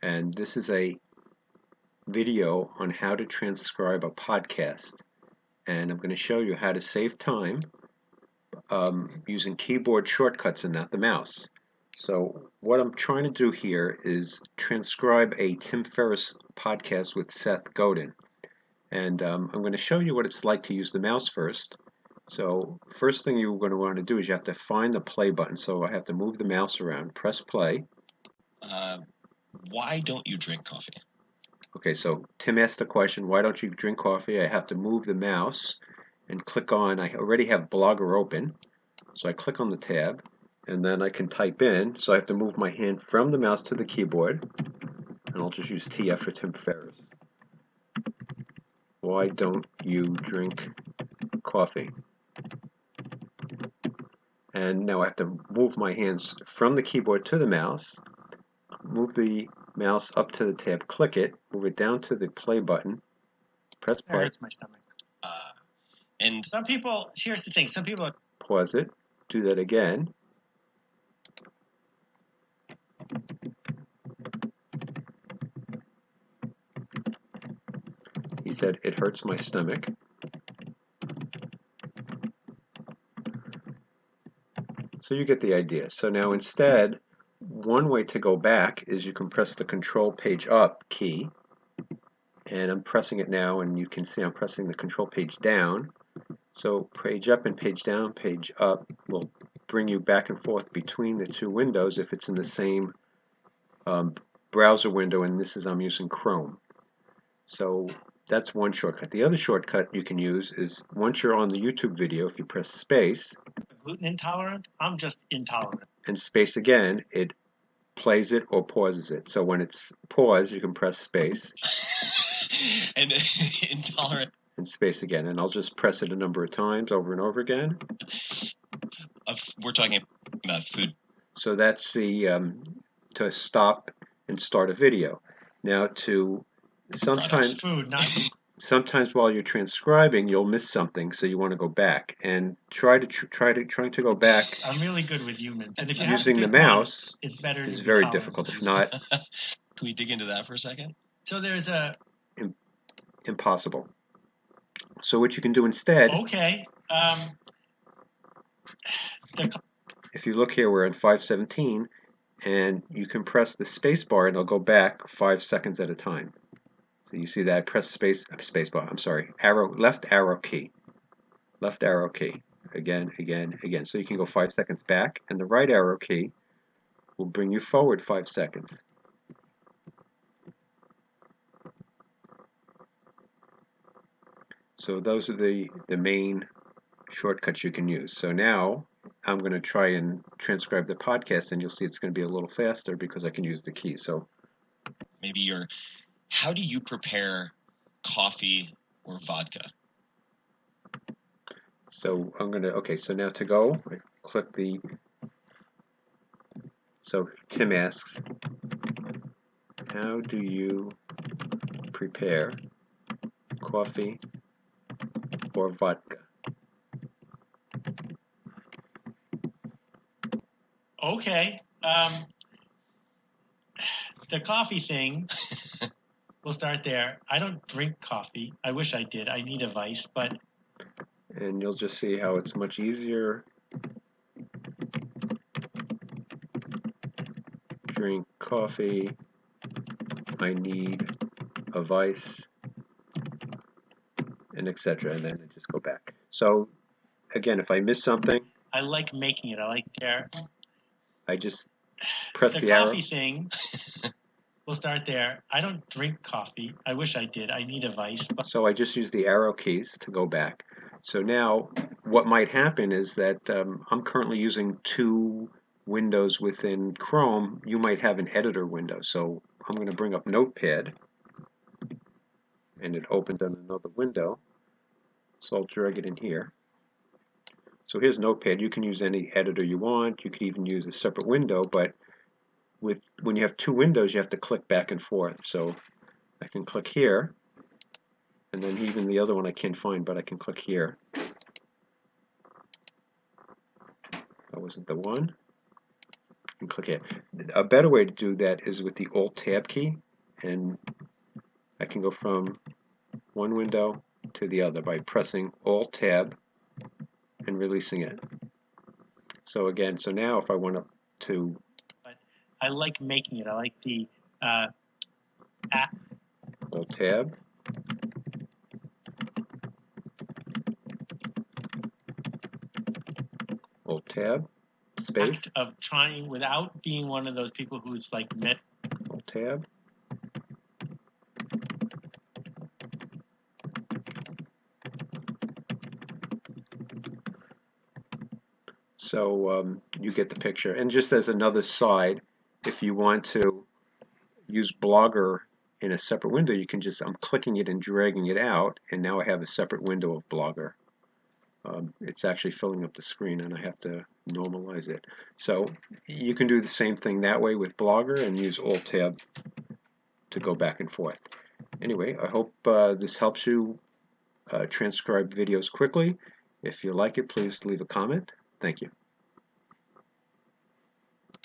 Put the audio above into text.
and this is a video on how to transcribe a podcast. And I'm going to show you how to save time using keyboard shortcuts and not the mouse. So what I'm trying to do here is transcribe a Tim Ferriss podcast with Seth Godin. And I'm going to show you what it's like to use the mouse first. So first thing you're going to want to do is you have to find the play button. So I have to move the mouse around, press play. Why don't you drink coffee? Okay, so Tim asked the question, why don't you drink coffee? I have to move the mouse and click on, I already have Blogger open, so I click on the tab, and then I can type in, so I have to move my hand from the mouse to the keyboard, and I'll just use TF for Tim Ferriss. Why don't you drink coffee? And now I have to move my hands from the keyboard to the mouse, move the mouse up to the tab, click it, move it down to the play button, press That play. hurts my stomach. And Some people, here's the thing, some people, Pause it, do that again. He said, it hurts my stomach. So you get the idea. So now instead, one way to go back is you can press the Control Page Up key. And I'm pressing it now, and you can see I'm pressing the Control Page Down. So Page Up and Page Down, Page Up will bring you back and forth between the two windows if it's in the same browser window, and this is I'm using Chrome. So that's one shortcut. The other shortcut you can use is once you're on the YouTube video, if you press space gluten intolerant, I'm just intolerant. and space again, it plays it or pauses it. So when it's paused, you can press space and intolerant. and space again. And I'll just press it a number of times over and over again. We're talking about food. So that's the to stop and start a video. Now to sometimes Food, not sometimes while you're transcribing, you'll miss something, so you want to go back and trying to go back. I'm really good with humans, and if you using have the to pick mouse one, it's better is to be very tolerant. difficult, if not Can we dig into that for a second? So there's a impossible. So what you can do instead, okay. if you look here, we're at 517, and you can press the space bar and it'll go back 5 seconds at a time. So you see that I press space bar, I'm sorry, left arrow key, again, again. So you can go 5 seconds back, and the right arrow key will bring you forward 5 seconds. So those are the main shortcuts you can use. So now I'm going to try and transcribe the podcast, and you'll see it's going to be a little faster because I can use the key. So maybe how do you prepare coffee or vodka? So I'm going to, okay, so now to go, I click the, so Tim asks, how do you prepare coffee or vodka? Okay. The coffee thing, we'll start there. I don't drink coffee. I wish I did. I need a vice, but... And you'll just see how it's much easier. Drink coffee. I need a vice. And etc. And then I just go back. So again, if I miss something, I like making it. I like there. I just press the arrow. The coffee thing, we'll start there. I don't drink coffee. I wish I did. I need a vice. But... So I just use the arrow keys to go back. So now what might happen is that I'm currently using 2 windows within Chrome. You might have an editor window. So I'm going to bring up Notepad, and it opens on another window. So I'll drag it in here. So here's Notepad. You can use any editor you want. You could even use a separate window, but when you have 2 windows, you have to click back and forth. So I can click here, and then even the other one I can't find, but I can click here. That wasn't the one. and click it. A better way to do that is with the Alt-Tab key, and I can go from one window to the other by pressing Alt-Tab and releasing it. So again, so now if I want to But I like making it. I like the Alt-Tab, Alt-Tab, space, act of trying without being one of those people who's like Alt-Tab. So you get the picture. And just as another side, if you want to use Blogger in a separate window, you can just, I'm clicking it and dragging it out, and now I have a separate window of Blogger. It's actually filling up the screen, and I have to normalize it. So you can do the same thing that way with Blogger and use Alt-Tab to go back and forth. Anyway, I hope this helps you transcribe videos quickly. If you like it, please leave a comment. Thank you.